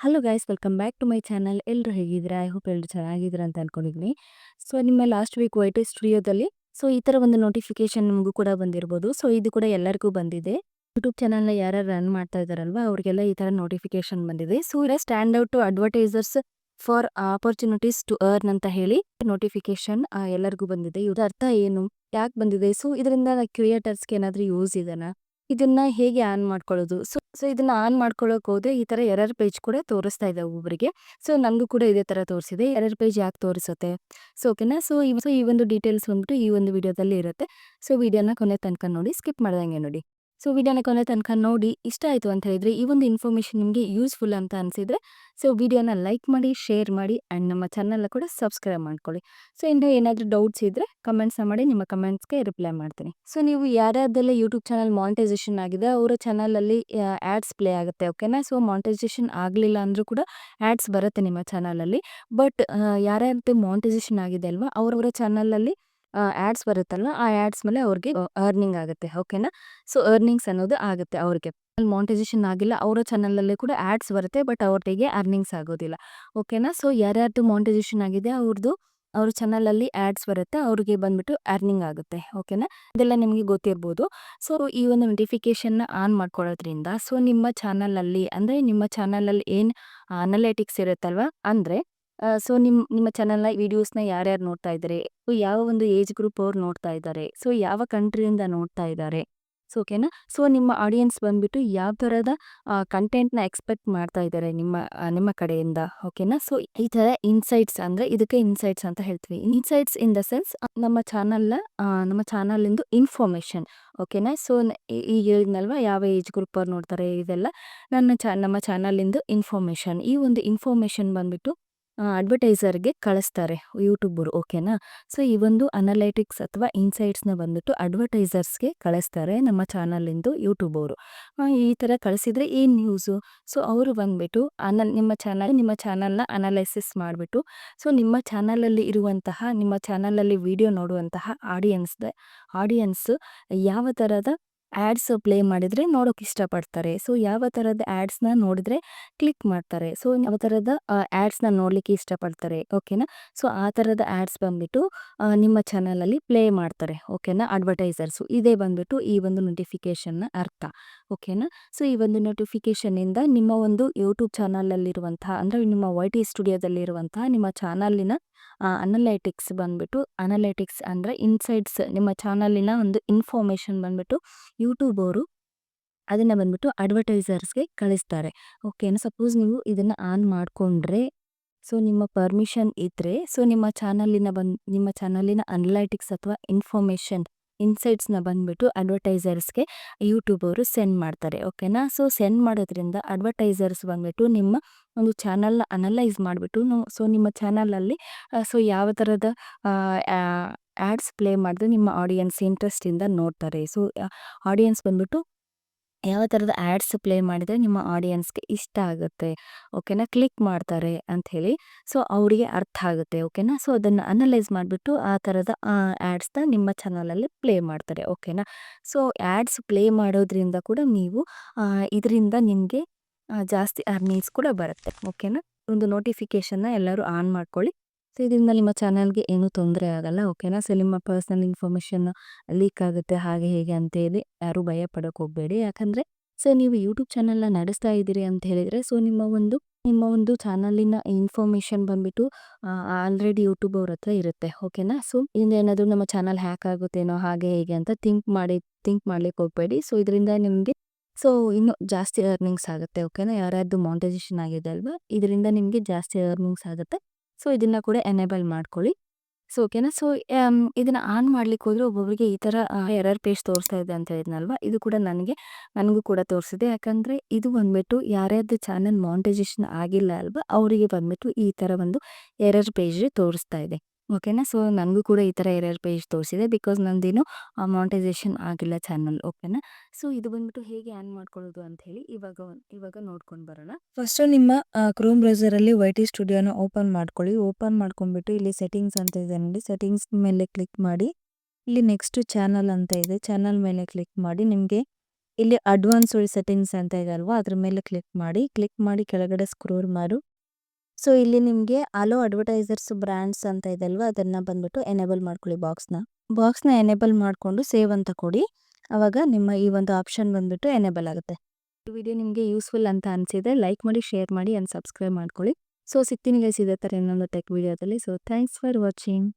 Hello guys welcome back to my channel. ಎಲ್ಲರೂ ಹೇಗಿದ್ದೀರಾ? I hope ಎಲ್ಲರೂ ಚೆನ್ನಾಗಿದ್ದೀರಾ ಅಂತ ಅನ್ಕೊಂಡಿದ್ದೀನಿ. ಸೊ ನಿಮ್ಮ ಲಾಸ್ಟ್ ವೀಕ್ ವೈಟ್ ಸ್ಟುಡಿಯೋದಲ್ಲಿ ಈ ಥರ ಒಂದು ನೋಟಿಫಿಕೇಶನ್ ನಿಮಗೂ ಕೂಡ ಬಂದಿರ್ಬೋದು. ಇದು ಕೂಡ ಎಲ್ಲರಿಗೂ ಬಂದಿದೆ. ಯೂಟ್ಯೂಬ್ ಚಾನಲ್ನ ಯಾರು ರನ್ ಮಾಡ್ತಾ ಇದ್ದಾರಲ್ವಾ ಅವ್ರಿಗೆಲ್ಲ ಈ ಥರ ನೋಟಿಫಿಕೇಶನ್ ಬಂದಿದೆ. ಇಲ್ಲ stand out to advertisers for opportunities to earn ಅಂತ ಹೇಳಿ ನೋಟಿಫಿಕೇಶನ್ ಎಲ್ಲರಿಗೂ ಬಂದಿದೆ. ಇದ್ರ ಅರ್ಥ ಏನು, ಯಾಕೆ ಬಂದಿದೆ, ಇದರಿಂದ ಕ್ರಿಯೇಟರ್ಸ್ಗೆ ಏನಾದರೂ ಯೂಸ್ ಇದೆನಾ, ಇದನ್ನ ಹೇಗೆ ಆನ್ ಮಾಡ್ಕೊಳ್ಳೋದು? ಇದನ್ನ ಆನ್ ಮಾಡ್ಕೊಳ್ಳೋಕೆ ಹೋದ್ರೆ ಈ ತರ ಎರರ್ ಪೇಜ್ ಕೂಡ ತೋರಿಸ್ತಾ ಇದೆ ಒಬ್ಬೊಬ್ಬರಿಗೆ. ನನಗೂ ಕೂಡ ಇದೇ ತರ ತೋರಿಸಿದೆ. ಎರರ್ ಪೇಜ್ ಯಾಕೆ ತೋರಿಸುತ್ತೆ? ಓಕೆನಾ. ಈ ಒಂದು ಡೀಟೇಲ್ಸ್ ಬಂದ್ಬಿಟ್ಟು ಈ ಒಂದು ವಿಡಿಯೋದಲ್ಲಿ ಇರುತ್ತೆ. ವಿಡಿಯೋನ ಕೊನೆ ತನಕ ನೋಡಿ, ಸ್ಕಿಪ್ ಮಾಡ್ದಂಗೆ ನೋಡಿ. ವಿಡಿಯೋನ ಕೊನೆ ತನಕ ನೋಡಿ ಇಷ್ಟ ಆಯಿತು ಅಂತ ಹೇಳಿದ್ರೆ, ಈ ಒಂದು ಇನ್ಫಾರ್ಮೇಷನ್ ನಿಮಗೆ ಯೂಸ್ಫುಲ್ ಅಂತ ಅನಿಸಿದ್ರೆ ವಿಡಿಯೋನ ಲೈಕ್ ಮಾಡಿ, ಶೇರ್ ಮಾಡಿ ಆ್ಯಂಡ್ ನಮ್ಮ ಚಾನಲ್ನ ಕೂಡ ಸಬ್ಸ್ಕ್ರೈಬ್ ಮಾಡ್ಕೊಳ್ಳಿ. ಇನ್ನು ಏನಾದರೂ ಡೌಟ್ಸ್ ಇದ್ದರೆ ಕಮೆಂಟ್ಸ್ನ ಮಾಡಿ, ನಿಮ್ಮ ಕಮೆಂಟ್ಸ್ಗೆ ರಿಪ್ಲೈ ಮಾಡ್ತೀನಿ. ನೀವು ಯಾರ್ಯಾರ್ದೆಲ್ಲ ಯೂಟ್ಯೂಬ್ ಚಾನಲ್ ಮಾನಿಟೈಸೇಷನ್ ಆಗಿದೆ ಅವರ ಚಾನಲಲ್ಲಿ ಆ್ಯಡ್ಸ್ ಪ್ಲೇ ಆಗುತ್ತೆ. ಓಕೆನಾ. ಮಾನಿಟೈಸೇಷನ್ ಆಗಲಿಲ್ಲ ಅಂದರೂ ಕೂಡ ಆ್ಯಡ್ಸ್ ಬರುತ್ತೆ ನಿಮ್ಮ ಚಾನಲಲ್ಲಿ. ಬಟ್ ಯಾರ್ಯಾರ್ದು ಮಾನಿಟೈಸೇಷನ್ ಆಗಿದೆ ಅಲ್ವಾ ಅವರವರ ಚಾನಲಲ್ಲಿ ಆ್ಯಡ್ಸ್ ಬರುತ್ತಲ್ವ, ಆ ಆ್ಯಡ್ಸ್ ಮೇಲೆ ಅವ್ರಿಗೆ ಅರ್ನಿಂಗ್ ಆಗುತ್ತೆ. ಓಕೆನಾ. ಅರ್ನಿಂಗ್ಸ್ ಅನ್ನೋದು ಆಗುತ್ತೆ ಅವ್ರಿಗೆ. ಮಾನಿಟೈಸೇಷನ್ ಆಗಿಲ್ಲ ಅವರ ಚಾನಲಲ್ಲಿ ಕೂಡ ಆ್ಯಡ್ಸ್ ಬರುತ್ತೆ, ಬಟ್ ಅವ್ರಿಗೆ ಅರ್ನಿಂಗ್ಸ್ ಆಗೋದಿಲ್ಲ. ಓಕೆನಾ. ಯಾರ್ಯಾರ್ದು ಮಾನಿಟೈಸೇಷನ್ ಆಗಿದೆ ಅವ್ರ ಚಾನಲಲ್ಲಿ ಆ್ಯಡ್ಸ್ ಬರುತ್ತೆ, ಅವ್ರಿಗೆ ಬಂದ್ಬಿಟ್ಟು ಅರ್ನಿಂಗ್ ಆಗುತ್ತೆ. ಓಕೆನಾ. ಇದೆಲ್ಲ ನಿಮಗೆ ಗೊತ್ತಿರ್ಬೋದು. ಈ ಒಂದು ನೋಟಿಫಿಕೇಶನ್ನ ಆನ್ ಮಾಡ್ಕೊಳ್ಳೋದ್ರಿಂದ ನಿಮ್ಮ ಚಾನಲಲ್ಲಿ ಅಂದರೆ ನಿಮ್ಮ ಚಾನಲಲ್ಲಿ ಏನು ಅನಲಿಟಿಕ್ಸ್ ಇರುತ್ತಲ್ವ, ಅಂದರೆ ನಿಮ್ಮ ಚಾನಲ್ನ ವಿಡಿಯೋಸ್ನ ಯಾರ್ಯಾರು ನೋಡ್ತಾ ಇದ್ದಾರೆ, ಯಾವ ಒಂದು ಏಜ್ ಗ್ರೂಪ್ ಅವ್ರು ನೋಡ್ತಾ ಇದ್ದಾರೆ, ಯಾವ ಕಂಟ್ರಿಯಿಂದ ನೋಡ್ತಾ ಇದ್ದಾರೆ, ಓಕೆನಾ. ನಿಮ್ಮ ಆಡಿಯನ್ಸ್ ಬಂದ್ಬಿಟ್ಟು ಯಾವ ಥರದ ಕಂಟೆಂಟ್ನ ಎಕ್ಸ್ಪೆಕ್ಟ್ ಮಾಡ್ತಾ ಇದ್ದಾರೆ ನಿಮ್ಮ ಕಡೆಯಿಂದ. ಓಕೆನಾ. ಈ ಥರ ಇನ್ಸೈಟ್ಸ್ ಅಂದರೆ ಇದಕ್ಕೆ ಇನ್ಸೈಟ್ಸ್ ಅಂತ ಹೇಳ್ತೀವಿ. ಇನ್ಸೈಟ್ಸ್ ಇನ್ ದ ಸೆನ್ಸ್ ನಮ್ಮ ಚಾನಲಿಂದು ಇನ್ಫಾರ್ಮೇಷನ್. ಓಕೆನಾ. ಈಗ ಹೇಳಿದ್ನಲ್ವ ಯಾವ ಏಜ್ ಗ್ರೂಪ್ ಅವ್ರು ನೋಡ್ತಾರೆ, ಇದೆಲ್ಲ ನಮ್ಮ ಚಾನಲಿಂದು ಇನ್ಫಾರ್ಮೇಷನ್. ಈ ಒಂದು ಇನ್ಫಾರ್ಮೇಷನ್ ಬಂದ್ಬಿಟ್ಟು ಅಡ್ವರ್ಟೈಸರ್ಗೆ ಕಳಿಸ್ತಾರೆ ಯೂಟ್ಯೂಬರು. ಓಕೆನಾ. ಈ ಒಂದು ಅನಲೈಟಿಕ್ಸ್ ಅಥವಾ ಇನ್ಸೈಟ್ಸ್ನ ಬಂದ್ಬಿಟ್ಟು ಅಡ್ವರ್ಟೈಸರ್ಸ್ಗೆ ಕಳಿಸ್ತಾರೆ ನಮ್ಮ ಚಾನಲಿಂದು ಯೂಟ್ಯೂಬ್ ಅವರು. ಈ ಥರ ಕಳಿಸಿದ್ರೆ ಏನು ನ್ಯೂಸು? ಅವರು ಬಂದ್ಬಿಟ್ಟು ನಿಮ್ಮ ಚಾನಲ್ನ ಅನಲೈಸಿಸ್ ಮಾಡಿಬಿಟ್ಟು ನಿಮ್ಮ ಚಾನಲಲ್ಲಿ ಇರುವಂತಹ, ನಿಮ್ಮ ಚಾನಲಲ್ಲಿ ವಿಡಿಯೋ ನೋಡುವಂತಹ ಆಡಿಯನ್ಸ್ ಯಾವ ಥರದ ಆ್ಯಡ್ಸ್ ಪ್ಲೇ ಮಾಡಿದರೆ ನೋಡೋಕೆ ಇಷ್ಟಪಡ್ತಾರೆ, ಯಾವ ಥರದ ಆ್ಯಡ್ಸ್ನ ನೋಡಿದ್ರೆ ಕ್ಲಿಕ್ ಮಾಡ್ತಾರೆ, ಯಾವ ಥರದ ಆ್ಯಡ್ಸ್ನ ನೋಡಲಿಕ್ಕೆ ಇಷ್ಟಪಡ್ತಾರೆ. ಓಕೆನಾ. ಆ ಥರದ ಆ್ಯಡ್ಸ್ ಬಂದ್ಬಿಟ್ಟು ನಿಮ್ಮ ಚಾನಲಲ್ಲಿ ಪ್ಲೇ ಮಾಡ್ತಾರೆ. ಓಕೆನಾ, ಅಡ್ವರ್ಟೈಸರ್ಸು. ಇದೇ ಬಂದ್ಬಿಟ್ಟು ಈ ಒಂದು ನೋಟಿಫಿಕೇಷನ್ನ ಅರ್ಥ. ಓಕೆನಾ. ಈ ಒಂದು ನೋಟಿಫಿಕೇಷನಿಂದ ನಿಮ್ಮ ಒಂದು ಯೂಟ್ಯೂಬ್ ಚಾನಲಲ್ಲಿರುವಂತಹ ಅಂದರೆ ನಿಮ್ಮ YT ಸ್ಟುಡಿಯೋದಲ್ಲಿರುವಂತಹ ನಿಮ್ಮ ಚಾನಲಿನ ಅನಲೈಟಿಕ್ಸ್ ಅಂದರೆ ಇನ್ಸೈಟ್ಸ್, ನಿಮ್ಮ ಚಾನಲಿನ ಒಂದು ಇನ್ಫಾರ್ಮೇಷನ್ ಬಂದ್ಬಿಟ್ಟು ಯೂಟ್ಯೂಬ್ ಅವರು ಅದನ್ನು ಬಂದ್ಬಿಟ್ಟು ಅಡ್ವರ್ಟೈಸರ್ಸ್ಗೆ ಕಳಿಸ್ತಾರೆ. ಓಕೆನಾ. ಸಪೋಸ್ ನೀವು ಇದನ್ನು ಆನ್ ಮಾಡಿಕೊಂಡ್ರೆ, ನಿಮ್ಮ ಪರ್ಮಿಷನ್ ಇದ್ದರೆ ನಿಮ್ಮ ಚಾನಲಿನ ಅನಲೈಟಿಕ್ಸ್ ಅಥವಾ ಇನ್ಸೈಟ್ಸ್ನ ಬಂದ್ಬಿಟ್ಟು ಅಡ್ವರ್ಟೈಸರ್ಸ್ಗೆ ಯೂಟ್ಯೂಬ್ ಅವರು ಸೆಂಡ್ ಮಾಡ್ತಾರೆ. ಓಕೆನಾ. ಸೆಂಡ್ ಮಾಡೋದ್ರಿಂದ ಅಡ್ವರ್ಟೈಸರ್ಸ್ ಬಂದ್ಬಿಟ್ಟು ನಿಮ್ಮ ಒಂದು ಚಾನಲ್ನ ಅನಲೈಸ್ ಮಾಡಿಬಿಟ್ಟು ನಿಮ್ಮ ಚಾನಲಲ್ಲಿ ಯಾವ ಥರದ ಆ್ಯಡ್ಸ್ ಪ್ಲೇ ಮಾಡಿದ್ರೆ ನಿಮ್ಮ ಆಡಿಯನ್ಸ್ ಇಂಟ್ರೆಸ್ಟಿಂದ ನೋಡ್ತಾರೆ, ಆಡಿಯನ್ಸ್ ಬಂದ್ಬಿಟ್ಟು ಯಾವ ಥರದ ಆ್ಯಡ್ಸ್ ಪ್ಲೇ ಮಾಡಿದರೆ ನಿಮ್ಮ ಆಡಿಯನ್ಸ್ಗೆ ಇಷ್ಟ ಆಗುತ್ತೆ, ಓಕೆನಾ, ಕ್ಲಿಕ್ ಮಾಡ್ತಾರೆ ಅಂಥೇಳಿ ಅವರಿಗೆ ಅರ್ಥ ಆಗುತ್ತೆ. ಓಕೆನಾ. ಅದನ್ನು ಅನಲೈಸ್ ಮಾಡಿಬಿಟ್ಟು ಆ ಥರದ ಆ್ಯಡ್ಸ್ನ ನಿಮ್ಮ ಚಾನಲಲ್ಲಿ ಪ್ಲೇ ಮಾಡ್ತಾರೆ. ಓಕೆನಾ. ಆ್ಯಡ್ಸ್ ಪ್ಲೇ ಮಾಡೋದ್ರಿಂದ ಕೂಡ ಇದರಿಂದ ನಿಮಗೆ ಜಾಸ್ತಿ ಅರ್ನಿಂಗ್ಸ್ ಕೂಡ ಬರುತ್ತೆ. ಓಕೆನಾ. ಒಂದು ನೋಟಿಫಿಕೇಷನ್ನ ಎಲ್ಲರೂ ಆನ್ ಮಾಡ್ಕೊಳ್ಳಿ. ಇದರಿಂದ ನಿಮ್ಮ ಚಾನಲ್ಗೆ ಏನೂ ತೊಂದರೆ ಆಗಲ್ಲ. ಓಕೆನಾ. ನಿಮ್ಮ ಪರ್ಸ್ನಲ್ ಇನ್ಫಾರ್ಮೇಷನ್ ಲೀಕ್ ಆಗುತ್ತೆ ಹಾಗೆ ಹೇಗೆ ಅಂತೇಳಿ ಯಾರೂ ಭಯ ಪಡೋಕೆ ಹೋಗಬೇಡಿ. ಯಾಕಂದರೆ ನೀವು ಯೂಟ್ಯೂಬ್ ಚಾನಲ್ನ ನಡೆಸ್ತಾ ಇದ್ದೀರಿ ಅಂತ ಹೇಳಿದರೆ ನಿಮ್ಮ ಒಂದು ಚಾನಲಿನ ಇನ್ಫಾರ್ಮೇಷನ್ ಬಂದ್ಬಿಟ್ಟು ಆಲ್ರೆಡಿ ಯೂಟ್ಯೂಬ್ ಅವ್ರ ಹತ್ರ ಇರುತ್ತೆ. ಓಕೆನಾ. ಇದರಿಂದ ಏನಾದರೂ ನಮ್ಮ ಚಾನಲ್ ಹ್ಯಾಕ್ ಆಗುತ್ತೇನೋ ಹಾಗೆ ಹೇಗೆ ಅಂತ ಥಿಂಕ್ ಮಾಡ್ಲಿಕ್ಕೆ ಹೋಗಬೇಡಿ. ಇದರಿಂದ ನಿಮಗೆ ಇನ್ನೂ ಜಾಸ್ತಿ ಅರ್ನಿಂಗ್ಸ್ ಆಗುತ್ತೆ. ಓಕೆನಾ. ಯಾರ್ಯಾರ್ದು ಮಾನಿಟೈಸೇಷನ್ ಆಗಿದೆ ಅಲ್ವಾ, ಇದರಿಂದ ನಿಮಗೆ ಜಾಸ್ತಿ ಅರ್ನಿಂಗ್ಸ್ ಆಗುತ್ತೆ. ಇದನ್ನು ಕೂಡ ಎನೇಬಲ್ ಮಾಡ್ಕೊಳ್ಳಿ. ಓಕೆನಾ. ಇದನ್ನು ಆನ್ ಮಾಡ್ಲಿಕ್ಕೆ ಹೋದರೆ ಒಬ್ಬೊಬ್ಬರಿಗೆ ಈ ಥರ ಎರರ್ ಪೇಜ್ ತೋರಿಸ್ತಾ ಇದೆ ಅಂತ ಹೇಳಿದ್ನಲ್ವ, ಇದು ಕೂಡ ನನಗೂ ಕೂಡ ತೋರಿಸಿದೆ. ಯಾಕಂದರೆ ಇದು ಬಂದ್ಬಿಟ್ಟು ಯಾರ್ಯಾರ್ದು ಚಾನಲ್ ಮಾನಿಟೈಸೇಷನ್ ಆಗಿಲ್ಲ ಅಲ್ವಾ ಅವರಿಗೆ ಬಂದ್ಬಿಟ್ಟು ಈ ಥರ ಒಂದು ಎರರ್ ಪೇಜ್ ತೋರಿಸ್ತಾ ಇದೆ. ಓಕೆನಾ. ನನಗೂ ಕೂಡ ಈ ಥರ ಎರರ್ ಪೇಜ್ ತೋರಿಸಿದೆ, ಬಿಕಾಸ್ ನಂದೇನು ಮಾನಿಟೈಸೇಷನ್ ಆಗಿಲ್ಲ ಚಾನಲ್. ಓಕೆನಾ. ಇದು ಬಂದ್ಬಿಟ್ಟು ಹೇಗೆ ಆನ್ ಮಾಡ್ಕೊಳ್ಳೋದು ಅಂತ ಹೇಳಿ ಇವಾಗ ನೋಡ್ಕೊಂಡು ಬರೋಣ. ಫಸ್ಟು ನಿಮ್ಮ ಕ್ರೋಮ್ ಬ್ರೌಸರಲ್ಲಿ YT ಸ್ಟುಡಿಯೋನ ಓಪನ್ ಮಾಡ್ಕೊಳ್ಳಿ. ಓಪನ್ ಮಾಡ್ಕೊಂಡ್ಬಿಟ್ಟು ಇಲ್ಲಿ ಸೆಟ್ಟಿಂಗ್ಸ್ ಅಂತ ಇದೆ ನೋಡಿ, ಸೆಟ್ಟಿಂಗ್ಸ್ ಮೇಲೆ ಕ್ಲಿಕ್ ಮಾಡಿ. ಇಲ್ಲಿ ನೆಕ್ಸ್ಟ್ ಚಾನಲ್ ಅಂತ ಇದೆ, ಚಾನಲ್ ಮೇಲೆ ಕ್ಲಿಕ್ ಮಾಡಿ. ನಿಮಗೆ ಇಲ್ಲಿ ಅಡ್ವಾನ್ಸ್ಡ್ ಸೆಟ್ಟಿಂಗ್ಸ್ ಅಂತ ಇದೆ ಅಲ್ವಾ, ಅದ್ರ ಮೇಲೆ ಕ್ಲಿಕ್ ಮಾಡಿ ಕೆಳಗಡೆ ಸ್ಕ್ರೋಲ್ ಮಾಡು. ಸೊ ಇಲ್ಲಿ ನಿಮಗೆ ಅಲೋ ಅಡ್ವರ್ಟೈಸರ್ಸ್ ಬ್ರ್ಯಾಂಡ್ಸ್ ಅಂತ ಇದೆ ಅಲ್ವಾ, ಅದನ್ನು ಬಂದ್ಬಿಟ್ಟು ಎನೇಬಲ್ ಮಾಡ್ಕೊಳ್ಳಿ. ಬಾಕ್ಸ್ನ ಎನೇಬಲ್ ಮಾಡಿಕೊಂಡು ಸೇವ್ ಅಂತ ಕೊಡಿ. ಆವಾಗ ನಿಮ್ಮ ಈ ಒಂದು ಆಪ್ಷನ್ ಬಂದ್ಬಿಟ್ಟು ಎನೇಬಲ್ ಆಗುತ್ತೆ. ಈ ವಿಡಿಯೋ ನಿಮಗೆ ಯೂಸ್ಫುಲ್ ಅಂತ ಅನಿಸಿದ್ರೆ ಲೈಕ್ ಮಾಡಿ, ಶೇರ್ ಮಾಡಿ ಆ್ಯಂಡ್ ಸಬ್ಸ್ಕ್ರೈಬ್ ಮಾಡ್ಕೊಳ್ಳಿ. ಸೊ ಸಿಗ್ತೀನಿ ಗೈಸ್ ಇದೇ ಥರ ಇನ್ನೊಂದು ಟೆಕ್ ವಿಡಿಯೋದಲ್ಲಿ. So thanks for watching.